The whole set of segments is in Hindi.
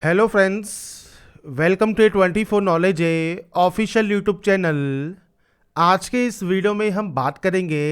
Hello friends, welcome to 24 knowledge official YouTube channel. आज के इस वीडियो में हम बात करेंगे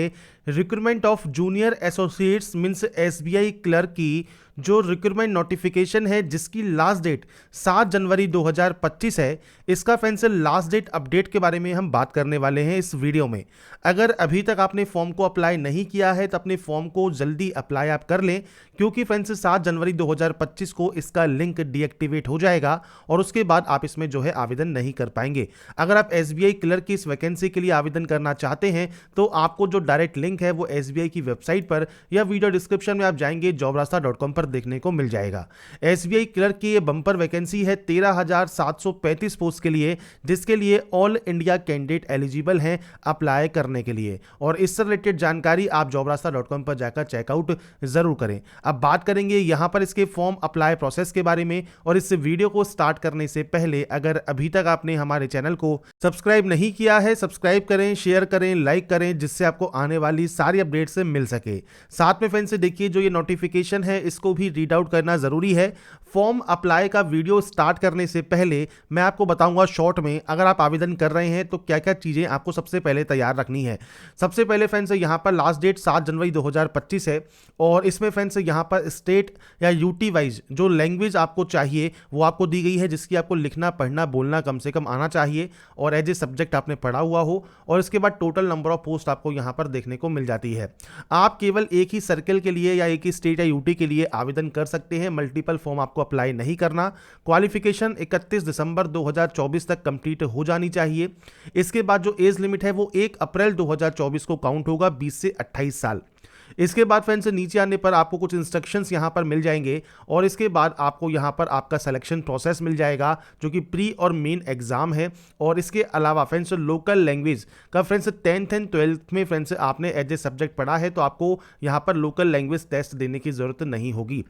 recruitment of junior associates means SBI clerk की जो रिक्रूटमेंट नोटिफिकेशन है जिसकी लास्ट डेट 7 जनवरी 2025 है। इसका फ्रेंड्स लास्ट डेट अपडेट के बारे में हम बात करने वाले हैं इस वीडियो में। अगर अभी तक आपने फॉर्म को अप्लाई नहीं किया है तो अपने फॉर्म को जल्दी अप्लाई आप कर लें, क्योंकि फ्रेंड्स 7 जनवरी 2025 को इसका लिंक डीएक्टिवेट हो जाएगा और उसके बाद आप इसमें जो है आवेदन नहीं कर पाएंगे। अगर आप एसबीआई क्लर्क की इस वैकेंसी के लिए आवेदन करना चाहते हैं तो आपको जो डायरेक्ट लिंक है वो एसबीआई की वेबसाइट पर या वीडियो डिस्क्रिप्शन में आप जाएंगे jobrasta.com पर देखने को मिल जाएगा। एसबीआई क्लर्क की ये बंपर वैकेंसी है 13,735 पोस्ट के लिए, जिसके लिए ऑल इंडिया कैंडिडेट एलिजिबल हैं अप्लाई करने के लिए। और इससे रिलेटेड जानकारी आप jobrasta.com पर जाकर चेकआउट जरूर करें। अब बात करेंगे यहां पर इसके फॉर्म अप्लाई प्रोसेस के बारे में। और इस वीडियो को स्टार्ट करने से पहले अगर अभी तक आपने हमारे चैनल को सब्सक्राइब नहीं किया है, सब्सक्राइब करें, शेयर करें, लाइक करें, जिससे आपको आने वाली सारी अपडेट से मिल सके। साथ में फ्रेंड्स देखिए, जो ये नोटिफिकेशन है इसको भी रीड आउट करना जरूरी है। फॉर्म अप्लाई का वीडियो स्टार्ट करने से पहले मैं आपको बताऊंगा शॉर्ट में, अगर आप आवेदन कर रहे हैं तो क्या क्या चीजें आपको सबसे पहले तैयार रखनी है। सबसे पहले फ्रेंड्स यहां पर लास्ट डेट 7 जनवरी 2025 है और इसमें फ्रेंड्स यहां पर स्टेट या यूटी वाइज जो लैंग्वेज आपको चाहिए वो आपको दी गई है, जिसकी आपको लिखना पढ़ना बोलना कम से कम आना चाहिए और एज ए सब्जेक्ट आपने पढ़ा हुआ हो। और इसके बाद टोटल नंबर ऑफ पोस्ट आपको यहां पर देखने को मिल जाती है। आप केवल एक ही सर्कल के लिए या एक ही स्टेट या यूटी के लिए आवेदन कर सकते हैं, मल्टीपल फॉर्म आपको अप्लाई नहीं करना। क्वालिफिकेशन 31 दिसंबर 2024 तक कंप्लीट हो जानी चाहिए। इसके बाद जो एज लिमिट है वो 1 अप्रैल 2024 को काउंट होगा, 20 से 28 साल। इसके बाद फ्रेंड्स नीचे आने पर आपको कुछ इंस्ट्रक्शंस यहां पर मिल जाएंगे और इसके बाद आपको यहां पर आपका सिलेक्शन प्रोसेस मिल जाएगा, जो कि प्री और मेन एग्जाम है। और इसके अलावा फ्रेंड्स लोकल लैंग्वेज का फ्रेंड्स 10th एंड 12th में फ्रेंड्स आपने एज ए सब्जेक्ट पढ़ा है तो आपको यहां पर लोकल लैंग्वेज टेस्ट देने की जरूरत नहीं होगी।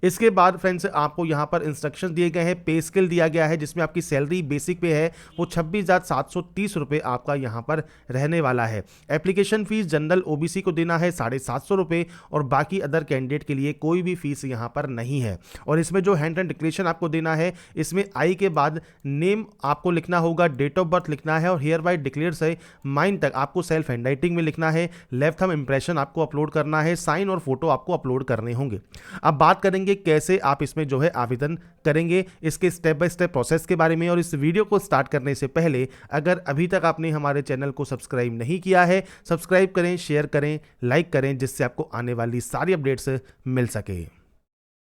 इसके बाद फ्रेंड्स आपको यहां पर इंस्ट्रक्शन दिए गए हैं, पे स्केल दिया गया है जिसमें आपकी सैलरी बेसिक पे है वो 26,730 रुपये आपका यहां पर रहने वाला है। एप्लीकेशन फीस जनरल ओबीसी को देना है 750 रुपये और बाकी अदर कैंडिडेट के लिए कोई भी फीस यहां पर नहीं है। और इसमें जो हैंड एंड डिक्लेरेशन आपको देना है, इसमें आई के बाद नेम आपको लिखना होगा, डेट ऑफ बर्थ लिखना है और हियर बाय डिक्लेयर्स है माइन तक आपको सेल्फ हैंड राइटिंग में लिखना है। लेफ्ट थंब इंप्रेशन आपको अपलोड करना है, साइन और फोटो आपको अपलोड करने होंगे। अब बात करेंगे कैसे आप इसमें जो है आवेदन करेंगे, इसके स्टेप बाय स्टेप प्रोसेस के बारे में। और इस वीडियो को स्टार्ट करने से पहले अगर अभी तक आपने हमारे चैनल को सब्सक्राइब नहीं किया है, सब्सक्राइब करें, शेयर करें, लाइक करें, जिससे आपको आने वाली सारी अपडेट्स मिल सके।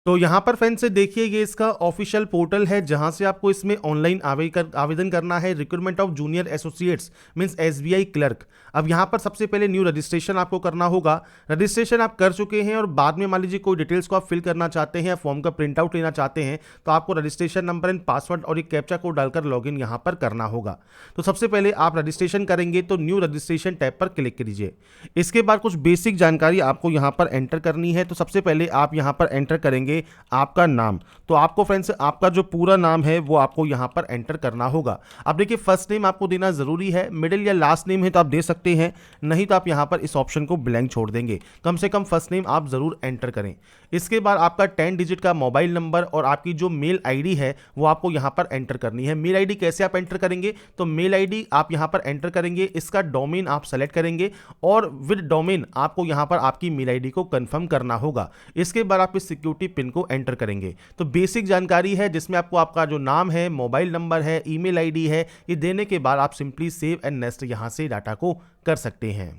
तो यहाँ पर फ्रेंड्स से देखिए, ये इसका ऑफिशियल पोर्टल है जहाँ से आपको इसमें ऑनलाइन आवेदन करना है। Recruitment of junior associates means SBI clerk. अब यहाँ पर सबसे पहले न्यू रजिस्ट्रेशन आपको करना होगा। रजिस्ट्रेशन आप कर चुके हैं और बाद में मान लीजिए कोई डिटेल्स को आप फिल करना चाहते हैं या फॉर्म का प्रिंट आउट लेना चाहते हैं तो आपको रजिस्ट्रेशन नंबर एंड पासवर्ड और एक कैप्चा कोड डालकर लॉगिन यहाँ पर करना होगा। तो सबसे पहले आप रजिस्ट्रेशन करेंगे तो न्यू रजिस्ट्रेशन टैब पर क्लिक कीजिए। इसके बाद कुछ बेसिक जानकारी आपको यहाँ पर एंटर करनी है। तो सबसे पहले आप यहाँ पर एंटर करेंगे आपका नाम। तो आपको फ्रेंड्स आपका जो पूरा नाम है वो आपको यहां पर एंटर करना होगा। अब देखिए, फर्स्ट नेम आपको देना जरूरी है, मिडिल या लास्ट नेम है तो आप दे सकते हैं, नहीं तो आप यहां पर इस ऑप्शन को ब्लैंक छोड़ देंगे। कम से कम फर्स्ट नेम आप जरूर एंटर करें। इसके बाद आपका 10 डिजिट का मोबाइल नंबर और आपकी जो मेल आईडी है वो आपको यहां पर एंटर करनी है। मेल आईडी कैसे आप एंटर करेंगे, तो मेल आईडी आप यहां पर एंटर करेंगे, इसका डोमेन आप सेलेक्ट करेंगे और विद डोमेन आपको यहां पर आपकी मेल आईडी को कंफर्म करना होगा। इसके बाद आप इस सिक्योरिटी पिन को एंटर करेंगे। तो बेसिक जानकारी है जिसमें आपको आपका जो नाम है, मोबाइल नंबर है, ईमेल आईडी है, ये देने के बाद आप सिंपली सेव एंड नेक्स्ट यहां से डाटा को कर सकते हैं।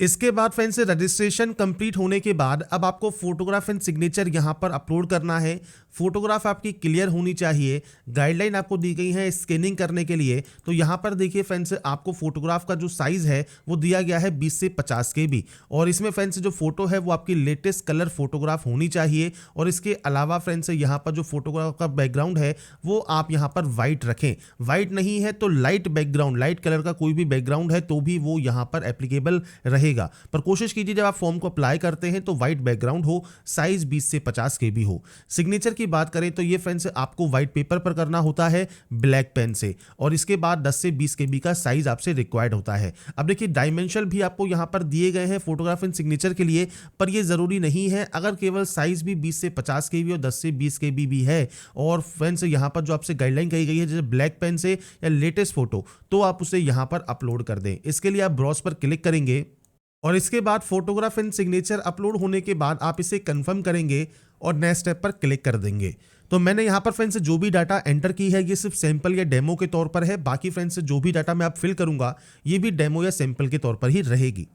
इसके बाद फ्रेंड्स रजिस्ट्रेशन कंप्लीट होने के बाद अब आपको फोटोग्राफ एंड सिग्नेचर यहां पर अपलोड करना है। फोटोग्राफ आपकी क्लियर होनी चाहिए। गाइडलाइन आपको दी गई है स्कैनिंग करने के लिए। तो यहां पर देखिए फ्रेंड्स, आपको फोटोग्राफ का जो साइज है वो दिया गया है 20 से 50 KB। और इसमें फ्रेंड्स जो फोटो है वो आपकी लेटेस्ट कलर फोटोग्राफ होनी चाहिए। और इसके अलावा फ्रेंड्स यहाँ पर जो फोटोग्राफ का बैकग्राउंड है वो आप यहाँ पर व्हाइट रखें। व्हाइट नहीं है तो लाइट बैकग्राउंड, लाइट कलर का कोई भी बैकग्राउंड है तो भी वो यहाँ पर एप्लीकेबल रहेगा। रहेगा। पर कोशिश कीजिए जब आप फॉर्म को अप्लाई करते हैं तो वाइट बैकग्राउंड हो, साइज 20 से 50 KB हो। सिग्नेचर की बात करें तो ये फ्रेंड्स आपको व्हाइट पेपर पर करना होता है ब्लैक पेन से, और इसके बाद 10 से 20 KB का साइज आपसे रिक्वायर्ड होता है। अब देखिए डायमेंशन भी आपको यहाँ पर दिए गए हैं फोटोग्राफ एंड सिग्नेचर के लिए, पर ये जरूरी नहीं है। अगर केवल साइज भी 20 से 50 KB और 10 से 20 KB भी है, और फ्रेंड्स यहाँ पर जो आपसे गाइडलाइन कही गई है जैसे ब्लैक पेन से या लेटेस्ट फोटो, तो आप उसे यहाँ पर अपलोड कर दें। इसके लिए आप ब्राउज पर क्लिक करेंगे और इसके बाद फोटोग्राफ एंड सिग्नेचर अपलोड होने के बाद आप इसे कंफर्म करेंगे और नेक्स्ट स्टेप पर क्लिक कर देंगे। तो मैंने यहाँ पर फ्रेंड्स जो भी डाटा एंटर की है ये सिर्फ सैंपल या डेमो के तौर पर है। बाकी फ्रेंड्स जो भी डाटा मैं आप फिल करूंगा ये भी डेमो या सैंपल के तौर पर ही रहेगी।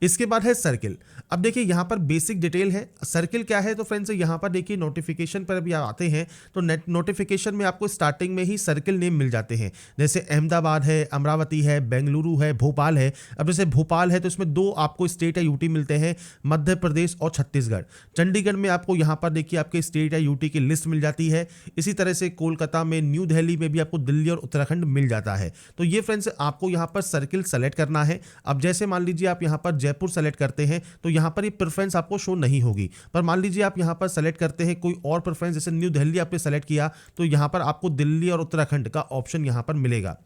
इसके बाद है सर्किल। अब देखिए यहाँ पर बेसिक डिटेल है। सर्किल क्या है तो फ्रेंड्स यहाँ पर देखिए नोटिफिकेशन पर अभी आते हैं तो नोटिफिकेशन में आपको स्टार्टिंग में ही सर्किल नेम मिल जाते हैं, जैसे अहमदाबाद है, अमरावती है, बेंगलुरु है, भोपाल है। अब जैसे भोपाल है तो इसमें 2 आपको स्टेट या यूटी मिलते हैं, मध्य प्रदेश और छत्तीसगढ़। चंडीगढ़ में आपको यहाँ पर देखिए आपके स्टेट या यूटी की लिस्ट मिल जाती है। इसी तरह से कोलकाता में, न्यू दिल्ली में भी आपको दिल्ली और उत्तराखंड मिल जाता है। तो ये फ्रेंड्स आपको यहाँ पर सर्किल सेलेक्ट करना है। अब जैसे मान लीजिए आप यहाँ पर जयपुर सेलेक्ट करते हैं तो यहाँ पर ये प्रेफरेंस आपको शो नहीं होगी, पर मान लीजिए आप यहाँ पर सेलेक्ट करते हैं कोई और प्रेफरेंस, जैसे न्यू दिल्ली आपने सेलेक्ट किया तो यहाँ पर आपको दिल्ली और उत्तराखंड का ऑप्शन यहाँ पर मिलेगा।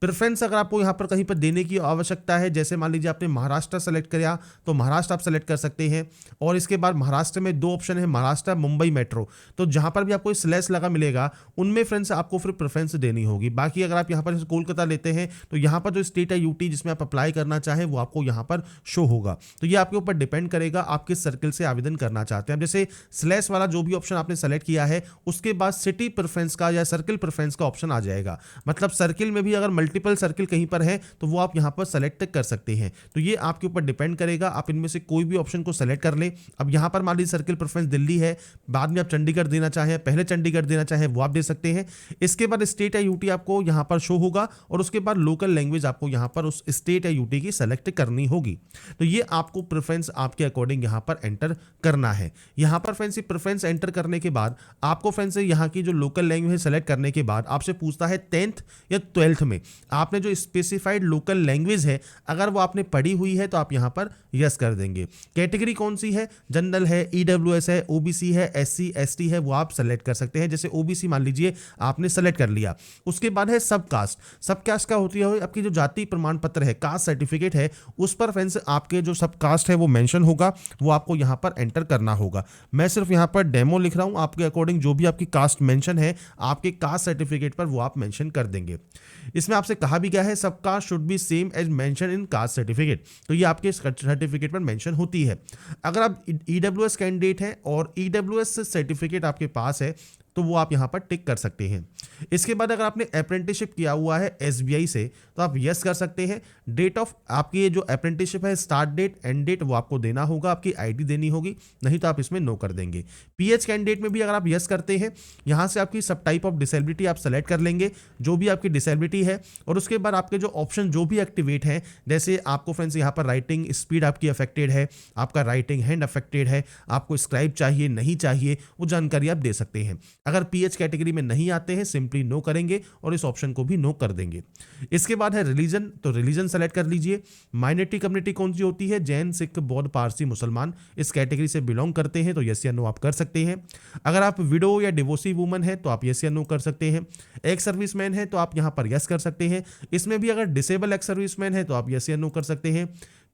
प्रेफरेंस अगर आपको यहाँ पर कहीं पर देने की आवश्यकता है, जैसे मान लीजिए आपने महाराष्ट्र सेलेक्ट किया तो महाराष्ट्र आप सेलेक्ट कर सकते हैं। और इसके बाद महाराष्ट्र में 2 ऑप्शन है, महाराष्ट्र, मुंबई मेट्रो, तो जहाँ पर भी आपको स्लैश लगा मिलेगा उनमें फ्रेंड्स आपको फिर प्रेफरेंस देनी होगी। बाकी अगर आप यहाँ पर कोलकाता लेते हैं तो यहाँ पर जो स्टेट है यूटी जिसमें आप अप्लाई करना चाहें वो आपको यहाँ पर शो होगा। तो ये आपके ऊपर डिपेंड करेगा आप किस सर्किल से आवेदन करना चाहते हैं। जैसे स्लैश वाला जो भी ऑप्शन आपने सेलेक्ट किया है उसके बाद सिटी प्रेफरेंस का या सर्किल प्रेफरेंस का ऑप्शन आ जाएगा। मतलब सर्किल में भी अगर मल्टीपल सर्किल कहीं पर है तो वो आप यहाँ पर सेलेक्ट कर सकते हैं। तो ये आपके ऊपर डिपेंड करेगा, आप इनमें से कोई भी ऑप्शन को सेलेक्ट कर लें। अब यहाँ पर मान लीजिए सर्किल प्रेफरेंस दिल्ली है, बाद में आप चंडीगढ़ देना चाहें, पहले चंडीगढ़ देना चाहें वो आप दे सकते हैं। इसके बाद स्टेट या यूटी आपको यहाँ पर शो होगा और उसके बाद लोकल लैंग्वेज आपको यहाँ पर उस स्टेट या यूटी की सेलेक्ट करनी होगी। तो ये आपको प्रेफरेंस आपके अकॉर्डिंग यहाँ पर एंटर करना है। यहाँ पर फ्रेंड्स प्रेफरेंस एंटर करने के बाद आपको फ्रेंड्स यहाँ की जो लोकल लैंग्वेज सेलेक्ट करने के बाद आपसे पूछता है 10th या 12th में आपने जो स्पेसिफाइड लोकल लैंग्वेज है अगर वो आपने पढ़ी हुई है तो आप यहाँ पर यस कर देंगे। कैटेगरी कौन सी है, जनरल है, ईडब्ल्यूएस है, ओबीसी है, एससी एसटी है, वो आप सेलेक्ट कर सकते हैं। जैसे ओबीसी मान लीजिए आपने सेलेक्ट कर लिया। उसके बाद है सब कास्ट। सब कास्ट का होती है आपकी जो जाति प्रमाण पत्र है, कास्ट सर्टिफिकेट है, उस पर फ्रेंड्स आपके जो सब कास्ट है वो मेंशन होगा, वो आपको यहाँ पर एंटर करना होगा। मैं सिर्फ यहाँ पर डेमो लिख रहा हूँ, आपके अकॉर्डिंग जो भी आपकी कास्ट मेंशन है आपके कास्ट सर्टिफिकेट पर वो आप मेंशन कर देंगे। इसमें आपसे कहा भी गया है sub caste should be same as mention in caste certificate, तो ये आपके सर्टिफिकेट पर मेंशन होती है। अगर आप ईडब्ल्यूएस कैंडिडेट हैं और ईडब्ल्यूएस सर्टिफिकेट आपके पास है तो वो आप यहाँ पर टिक कर सकते हैं। इसके बाद अगर आपने अप्रेंटिसशिप किया हुआ है एसबीआई से तो आप यस कर सकते हैं। डेट ऑफ आपकी ये जो अप्रेंटिसशिप है, स्टार्ट डेट, एंड डेट वो आपको देना होगा, आपकी आईडी देनी होगी, नहीं तो आप इसमें नो कर देंगे। पीएच कैंडिडेट में भी अगर आप यस करते हैं यहाँ से आपकी सब टाइप ऑफ डिसेबिलिटी आप सेलेक्ट कर लेंगे, जो भी आपकी डिसेबिलिटी है, और उसके बाद आपके जो ऑप्शन जो भी एक्टिवेट हैं, जैसे आपको फ्रेंड्स यहाँ पर राइटिंग स्पीड आपकी अफेक्टेड है, आपका राइटिंग हैंड अफेक्टेड है, आपको स्क्राइब चाहिए नहीं चाहिए, वो जानकारी आप दे सकते हैं। अगर पीएच कैटेगरी में नहीं आते हैं सिंपली नो करेंगे और इस ऑप्शन को भी नो कर देंगे। इसके बाद है रिलीजन, तो रिलीजन सेलेक्ट कर लीजिए। माइनॉरिटी कम्युनिटी कौन सी होती है, जैन, सिख, बौद्ध, पारसी, मुसलमान, इस कैटेगरी से बिलोंग करते हैं तो यस या नो आप कर सकते हैं। अगर आप विडो या डिवोर्सी वुमन है तो आप यस या नो कर सकते हैं। एक्स सर्विसमैन है तो आप यहाँ पर यस कर सकते हैं। इसमें भी अगर डिसेबल एक्स सर्विसमैन है तो आप यस या नो कर सकते हैं।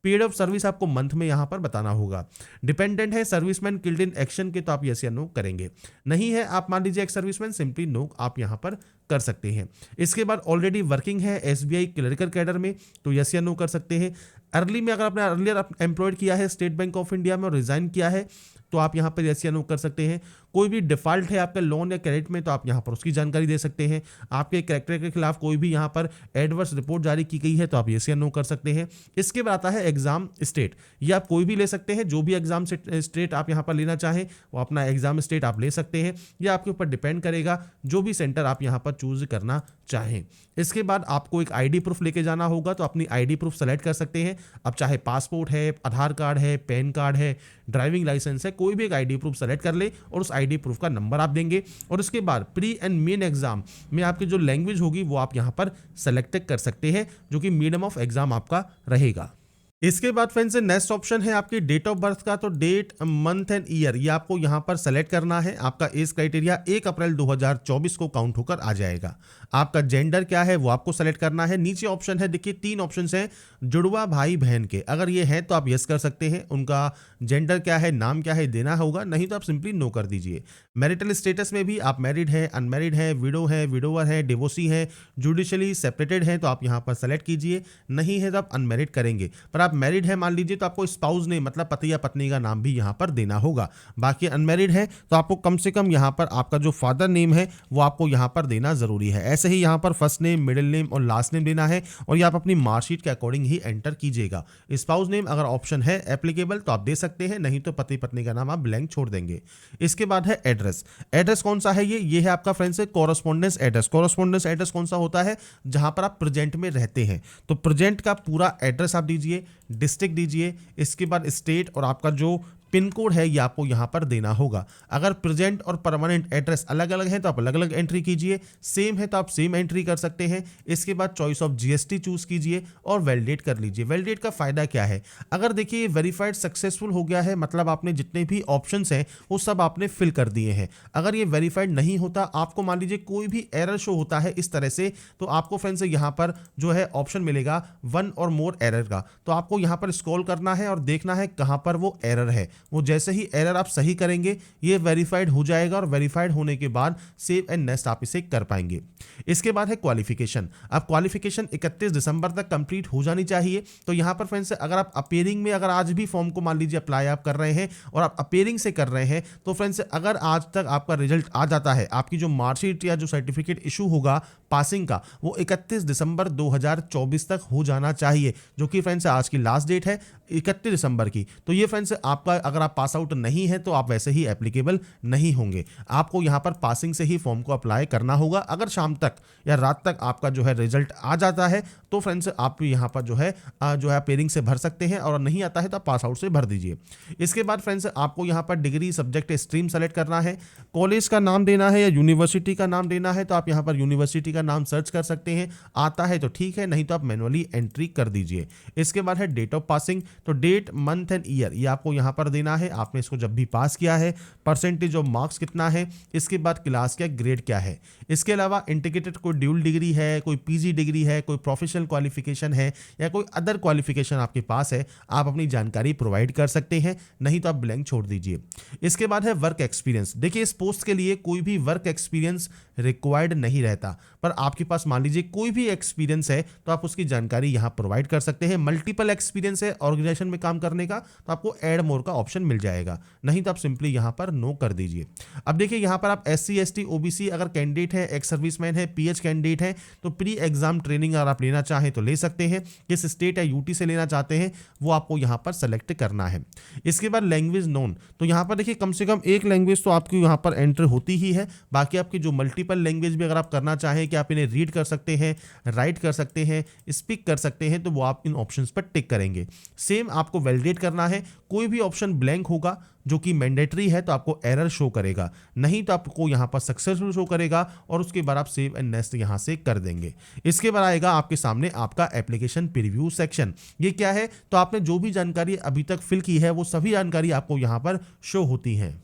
पीरियड ऑफ सर्विस आपको मंथ में यहाँ पर बताना होगा। डिपेंडेंट है सर्विसमैन किल्ड इन एक्शन के तो आप यस या नो करेंगे। नहीं है आप मान लीजिए एक्स सर्विसमैन, सिंपली नो आप यहाँ पर कर सकते हैं। इसके बाद ऑलरेडी वर्किंग है एसबीआई क्लरिकल कैडर में तो यस या नो कर सकते हैं। अर्ली में अगर आपने अर्लियर एम्प्लॉयड किया है स्टेट बैंक ऑफ इंडिया में और रिजाइन किया है तो आप यहाँ पर यस या नो कर सकते हैं। कोई भी डिफॉल्ट है आपका लोन या क्रेडिट में तो आप यहाँ पर उसकी जानकारी दे सकते हैं। आपके कैरेक्टर के खिलाफ कोई भी यहाँ पर एडवर्स रिपोर्ट जारी की गई है तो आप यस या नो कर सकते हैं। इसके बाद आता है एग्जाम स्टेट, ये आप कोई भी ले सकते हैं, जो भी एग्जाम स्टेट आप यहाँ पर लेना चाहें वो अपना एग्जाम स्टेट आप ले सकते हैं। यह आपके ऊपर डिपेंड करेगा जो भी सेंटर आप यहाँ पर चूज करना चाहें। इसके बाद आपको एक आईडी प्रूफ लेके जाना होगा तो अपनी आईडी प्रूफ सेलेक्ट कर सकते हैं। अब चाहे पासपोर्ट है, आधार कार्ड है, पैन कार्ड है, ड्राइविंग लाइसेंस है, कोई भी एक आईडी प्रूफ सेलेक्ट कर ले और उस आईडी प्रूफ का नंबर आप देंगे। और उसके बाद प्री एंड मेन एग्जाम में आपकी जो लैंग्वेज होगी वो आप यहाँ पर सेलेक्ट कर सकते हैं, जो कि मीडियम ऑफ एग्जाम आपका रहेगा। इसके बाद फ्रेंड्स नेक्स्ट ऑप्शन है आपकी डेट ऑफ बर्थ का। तो डेट, मंथ एंड ईयर ये आपको यहाँ पर सेलेक्ट करना है। आपका एज क्राइटेरिया 1 अप्रैल 2024 को काउंट होकर आ जाएगा। आपका जेंडर क्या है वो आपको सेलेक्ट करना है। नीचे ऑप्शन है, देखिए 3 ऑप्शन हैं जुड़वा भाई बहन के। अगर ये है तो आप यस कर सकते हैं, उनका जेंडर क्या है, नाम क्या है देना होगा, नहीं तो आप सिंपली नो कर दीजिए। मैरिटल स्टेटस में भी आप मैरिड है, अनमैरिड है, विडो है, विडोवर है, डिवोर्सी है, जुडिशली सेपरेटेड है तो आप यहाँ पर सेलेक्ट कीजिए। नहीं है तो आप अनमैरिड करेंगे। पर आप मैरिड है मान लीजिए तो आपको स्पाउस नेम मतलब पति या पत्नी का नाम भी यहाँ पर देना होगा। बाकी अनमैरिड है तो आपको कम से कम यहाँ पर आपका जो फादर नेम है वो आपको यहाँ पर देना जरूरी है। ऐसे ही यहाँ पर फर्स्ट नेम, मिडिल नेम और लास्ट नेम देना है और ये आप अपनी मार्कशीट के अकॉर्डिंग ही एंटर कीजिएगा। स्पाउस नेम अगर ऑप्शन है एप्लीकेबल तो आप दे सकते हैं, नहीं तो पति पत्नी का नाम आप ब्लैंक छोड़ देंगे। इसके बाद है एड्रेस। एड्रेस कौन सा है, ये है आपका friends correspondence address. Correspondence address कौन सा होता है, जहां पर आप प्रेजेंट में रहते हैं। तो प्रेजेंट का पूरा एड्रेस आप दीजिए, डिस्ट्रिक्ट दीजिए, इसके बाद स्टेट और आपका जो पिन कोड है ये आपको यहाँ पर देना होगा। अगर प्रेजेंट और परमानेंट एड्रेस अलग अलग है तो आप अलग अलग एंट्री कीजिए, सेम है तो आप सेम एंट्री कर सकते हैं। इसके बाद चॉइस ऑफ जीएसटी चूज कीजिए और वैलिडेट कर लीजिए। वैलिडेट का फायदा क्या है, अगर देखिए वेरीफाइड सक्सेसफुल हो गया है मतलब आपने जितने भी ऑप्शंस हैं वो सब आपने फिल कर दिए हैं। अगर ये वेरीफाइड नहीं होता, आपको मान लीजिए कोई भी एरर शो होता है इस तरह से, तो आपको फ्रेंड्स यहाँ पर जो है ऑप्शन मिलेगा 1 और मोर एरर का। तो आपको यहाँ पर स्क्रॉल करना है और देखना है कहाँ पर वो एरर है। वो जैसे ही एरर आप सही करेंगे ये वेरीफाइड हो जाएगा और वेरीफाइड होने के बाद सेव एंड नेक्स्ट आप इसे कर पाएंगे। इसके बाद है क्वालिफिकेशन। अब क्वालिफिकेशन 31 दिसंबर तक कंप्लीट हो जानी चाहिए। तो यहां पर फ्रेंड्स अगर आप अपीयरिंग में अगर आज भी फॉर्म को मान लीजिए अप्लाई आप कर रहे हैं और आप अपीयरिंग से कर रहे हैं तो फ्रेंड्स अगर आज तक आपका रिजल्ट आ जाता है, आपकी जो मार्कशीट या जो सर्टिफिकेट इशू होगा पासिंग का वो 31 दिसंबर 2024 तक हो जाना चाहिए, जो कि फ्रेंड्स आज की लास्ट डेट है 31 दिसंबर की। तो ये फ्रेंड्स आपका अगर आप पास आउट नहीं है तो आप वैसे ही एप्लीकेबल नहीं होंगे। आपको यहाँ पर पासिंग से ही फॉर्म को अप्लाई करना होगा। अगर शाम तक या रात तक आपका जो है रिजल्ट आ जाता है तो फ्रेंड्स आप यहाँ पर जो है पेयरिंग से भर सकते हैं और नहीं आता है तो आप पास आउट से भर दीजिए। इसके बाद फ्रेंड्स आपको यहाँ पर डिग्री, सब्जेक्ट, स्ट्रीम सेलेक्ट करना है। कॉलेज का नाम देना है या यूनिवर्सिटी का नाम देना है तो आप यहाँ पर यूनिवर्सिटी का नाम सर्च कर सकते हैं, आता है तो ठीक है, नहीं तो आप मैनुअली एंट्री कर दीजिए। इसके बाद है डेट ऑफ पासिंग। तो डेट, मंथ एंड ईयर ये आपको यहाँ पर देना है, आपने इसको जब भी पास किया है, परसेंटेज ऑफ मार्क्स कितना है, इसके बाद क्लास क्या, ग्रेड क्या है। इसके अलावा इंटीग्रेटेड कोई ड्यूल डिग्री है, कोई पीजी डिग्री है, कोई प्रोफेशनल क्वालिफिकेशन है या कोई अदर क्वालिफिकेशन आपके पास है, आप अपनी जानकारी प्रोवाइड कर सकते हैं, नहीं तो आप ब्लैंक छोड़ दीजिए। इसके बाद है वर्क एक्सपीरियंस। देखिए इस पोस्ट के लिए कोई भी वर्क एक्सपीरियंस रिक्वायर्ड नहीं रहता, पर आपके पास मान लीजिए कोई भी एक्सपीरियंस है तो आप उसकी जानकारी यहां प्रोवाइड कर सकते हैं। मल्टीपल एक्सपीरियंस है ऑर्गेनाइजेशन में काम करने का तो आपको ऐड मोर का ऑप्शन मिल जाएगा, नहीं तो आप सिंपली यहां पर नो कर दीजिए। अब देखिए यहां पर आप SC ST OBC अगर कैंडिडेट है, एक्स सर्विसमैन है, PH कैंडिडेट है तो प्री एग्जाम ट्रेनिंग अगर आप लेना चाहें तो ले सकते हैं। किस स्टेट या यूटी से लेना चाहते हैं वो आपको यहां पर सेलेक्ट करना है। इसके बाद लैंग्वेज नोन। तो यहां पर देखिए कम से कम एक लैंग्वेज तो आपकी यहां पर एंटर होती ही है, बाकी आपकी जो मल्टीपल लैंग्वेज भी अगर आप करना चाहें कि आप इन्हें रीड कर सकते हैं, राइट कर सकते हैं, स्पीक कर सकते हैं तो वो आप इन ऑप्शंस पर टिक करेंगे। सेम आपको वैलिडेट करना है। कोई भी ऑप्शन ब्लैंक होगा जो कि मैंडेटरी है तो आपको एरर शो करेगा, नहीं तो आपको यहां पर सक्सेसफुल शो करेगा और उसके बाद आप सेव एंड नेक्स्ट यहां से कर देंगे। इसके बाद आएगा आपके सामने आपका एप्लीकेशन प्रीव्यू सेक्शन। ये क्या है, तो आपने जो भी जानकारी अभी तक फिल की है वो सभी जानकारी आपको यहां पर शो होती है।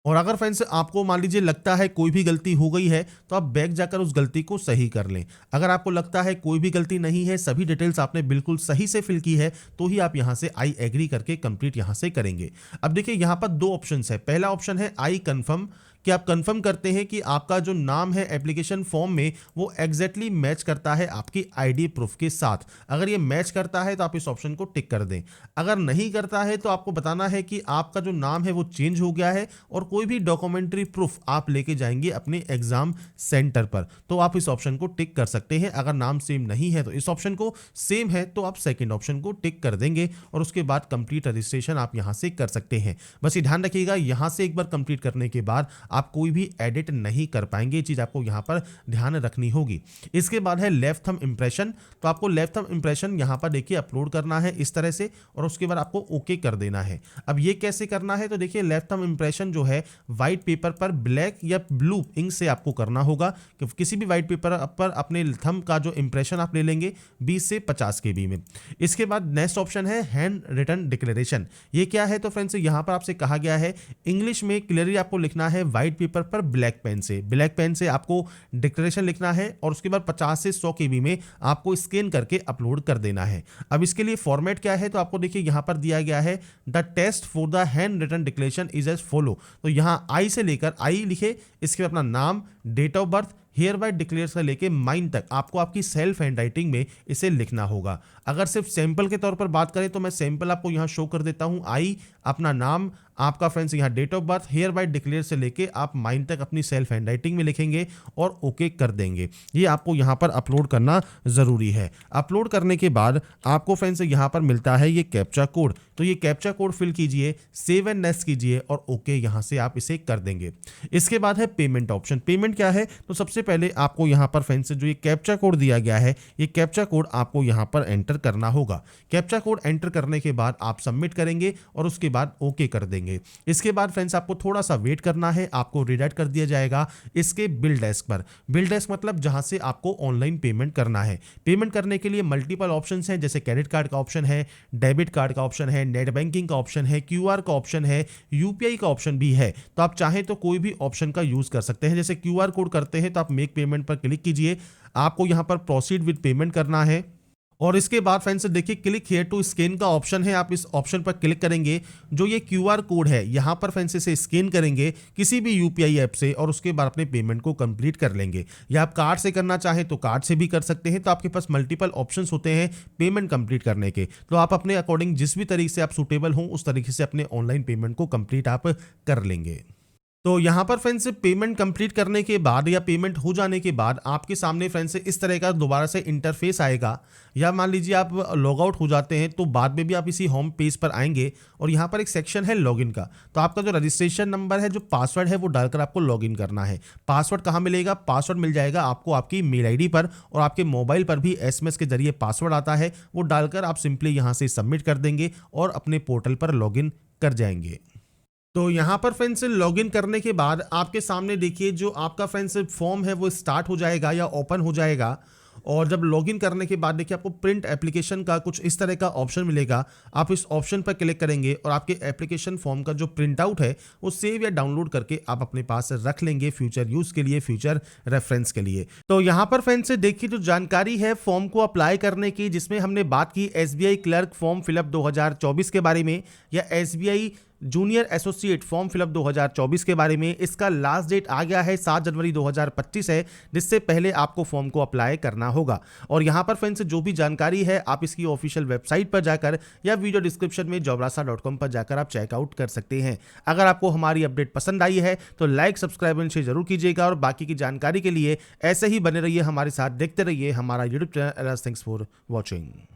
और अगर फ्रेंड्स आपको मान लीजिए लगता है कोई भी गलती हो गई है तो आप बैक जाकर उस गलती को सही कर लें। अगर आपको लगता है कोई भी गलती नहीं है, सभी डिटेल्स आपने बिल्कुल सही से फिल की है तो ही आप यहां से आई एग्री करके कंप्लीट यहां से करेंगे। अब देखिए यहां पर 2 ऑप्शन है। पहला ऑप्शन है आई कंफर्म, कि आप कंफर्म करते हैं कि आपका जो नाम है एप्लीकेशन फॉर्म में वो एग्जैक्टली मैच करता है आपकी आईडी प्रूफ के साथ। अगर ये मैच करता है तो आप इस ऑप्शन को टिक कर दें। अगर नहीं करता है तो आपको बताना है कि आपका जो नाम है वो चेंज हो गया है और कोई भी डॉक्यूमेंट्री प्रूफ आप लेके जाएंगे अपने एग्जाम सेंटर पर, तो आप इस ऑप्शन को टिक कर सकते हैं। अगर नाम सेम नहीं है तो इस ऑप्शन को, सेम है तो आप सेकेंड ऑप्शन को टिक कर देंगे और उसके बाद कंप्लीट रजिस्ट्रेशन आप यहां से कर सकते हैं। बस ये ध्यान रखिएगा, यहां से एक बार कंप्लीट करने के बाद आप कोई भी एडिट नहीं कर पाएंगे। ये चीज़ आपको यहाँ पर ध्यान रखनी होगी। इसके बाद है लेफ्ट थंब इंप्रेशन। तो आपको लेफ्ट थंब इंप्रेशन यहाँ पर देखिए अपलोड करना है इस तरह से, और उसके बाद आपको ओके कर देना है। अब ये कैसे करना है, तो देखिए लेफ्ट थंब इंप्रेशन जो है व्हाइट पेपर पर ब्लैक या ब्लू इंक से आपको करना होगा। कि किसी भी व्हाइट पेपर पर अपने थंब का जो इंप्रेशन आप ले लेंगे 20 से 50 KB में। इसके बाद नेक्स्ट ऑप्शन है हैंड रिटन डिक्लेरेशन। ये क्या है, तो फ्रेंड्स यहाँ पर आपसे कहा गया है इंग्लिश में क्लियरली आपको लिखना है व्हाइट पेपर पर ब्लैक पेन से। ब्लैक पेन से आपको डिक्लेरेशन लिखना है और उसके बाद 50 से 100 KB में आपको स्कैन करके अपलोड कर देना है। अब इसके लिए फॉर्मेट क्या है, तो आपको देखिए यहाँ पर दिया गया है the test for the handwritten declaration is as follow. तो यहाँ आई से लेकर आई लिखे, इसके बाद अपना नाम, date of birth, hereby declare से लेके माइन तक आपको आपकी सेल्फ हैंड राइटिंग में इसे लिखना होगा। अगर सिर्फ सैंपल के तौर पर बात करें तो मैं सैंपल आपको यहाँ शो कर देता हूँ। आई, अपना नाम, आपका फ्रेंड्स यहाँ date of birth, hereby declare से लेके आप माइन तक अपनी सेल्फ हैंड राइटिंग में लिखेंगे और ओके कर देंगे। ये आपको यहाँ पर अपलोड करना ज़रूरी है। अपलोड करने के बाद आपको फ्रेंड्स यहाँ पर मिलता है ये कैप्चा कोड। तो ये कैप्चा कोड फिल कीजिए, सेव एंड नेक्स्ट कीजिए और ओके यहाँ से आप इसे कर देंगे। इसके बाद है पेमेंट ऑप्शन। पेमेंट क्या है, तो सबसे पहले आपको यहाँ पर फ्रेंड्स जो ये कैप्चा कोड दिया गया है, ये कैप्चा कोड आपको यहाँ पर एंटर करना होगा। कैप्चा कोड एंटर करने के बाद आप सबमिट करेंगे और उसके बाद ओके कर देंगे। इसके बाद फ्रेंड्स आपको थोड़ा सा वेट करना है, आपको रिडायरेक्ट कर दिया जाएगा इसके बिल डेस्क पर। बिल डेस्क मतलब जहां से आपको ऑनलाइन पेमेंट करना है। पेमेंट करने के लिए मल्टीपल ऑप्शंस हैं, जैसे क्रेडिट कार्ड का ऑप्शन है, डेबिट कार्ड का ऑप्शन है, नेट बैंकिंग का ऑप्शन है, QR का ऑप्शन है, UPI का ऑप्शन भी है। तो आप चाहें तो कोई भी ऑप्शन का यूज कर सकते हैं। जैसे QR कोड करते हैं तो आप मेक पेमेंट पर क्लिक कीजिए, आपको यहां पर प्रोसीड विद पेमेंट करना है और इसके बाद फ्रेंड्स देखिए क्लिक हियर टू स्कैन का ऑप्शन है, आप इस ऑप्शन पर क्लिक करेंगे। जो ये QR कोड है यहाँ पर फ्रेंड्स इसे स्कैन करेंगे किसी भी UPI ऐप से और उसके बाद अपने पेमेंट को कंप्लीट कर लेंगे। या आप कार्ड से करना चाहें तो कार्ड से भी कर सकते हैं। तो आपके पास मल्टीपल ऑप्शंस होते हैं पेमेंट कंप्लीट करने के, तो आप अपने अकॉर्डिंग जिस भी तरीके से आप सूटेबल हों उस तरीके से अपने ऑनलाइन पेमेंट को कंप्लीट आप कर लेंगे। तो यहाँ पर फ्रेंड्स पेमेंट कंप्लीट करने के बाद या पेमेंट हो जाने के बाद आपके सामने फ्रेंड्स इस तरह का दोबारा से इंटरफेस आएगा। या मान लीजिए आप लॉग आउट हो जाते हैं तो बाद में भी आप इसी होम पेज पर आएंगे और यहाँ पर एक सेक्शन है लॉगिन का। तो आपका जो रजिस्ट्रेशन नंबर है, जो पासवर्ड है, वो डालकर आपको लॉगिन करना है। पासवर्ड कहाँ मिलेगा, पासवर्ड मिल जाएगा आपको आपकी मेल ID पर और आपके मोबाइल पर भी SMS के जरिए पासवर्ड आता है। वो डालकर आप सिंपली यहाँ से सबमिट कर देंगे और अपने पोर्टल पर लॉगिन कर जाएंगे। तो यहाँ पर फ्रेंड्स लॉगिन करने के बाद आपके सामने देखिए जो आपका फ्रेंड्स फॉर्म है वो स्टार्ट हो जाएगा या ओपन हो जाएगा। और जब लॉगिन करने के बाद देखिए आपको प्रिंट एप्लीकेशन का कुछ इस तरह का ऑप्शन मिलेगा। आप इस ऑप्शन पर क्लिक करेंगे और आपके एप्लीकेशन फॉर्म का जो प्रिंट आउट है वो सेव या डाउनलोड करके आप अपने पास रख लेंगे फ्यूचर यूज के लिए, फ्यूचर रेफरेंस के लिए। तो यहाँ पर फ्रेंड्स देखिए जो जानकारी है फॉर्म को अप्लाई करने की, जिसमें हमने बात की SBI क्लर्क फॉर्म फिलअप 2024 के बारे में या SBI junior associate form fill up 2024 के बारे में। इसका लास्ट डेट आ गया है 7 जनवरी 2025 है, जिससे पहले आपको फॉर्म को अप्लाई करना होगा। और यहाँ पर फ्रेंड्स जो भी जानकारी है आप इसकी ऑफिशियल वेबसाइट पर जाकर या वीडियो डिस्क्रिप्शन में jobrasa.com पर जाकर आप चेकआउट कर सकते हैं। अगर आपको हमारी अपडेट पसंद आई है तो लाइक, सब्सक्राइब एंड शेयर जरूर कीजिएगा और बाकी की जानकारी के लिए ऐसे ही बने रहिए हमारे साथ, देखते रहिए हमारा YouTube channel. Thanks for watching.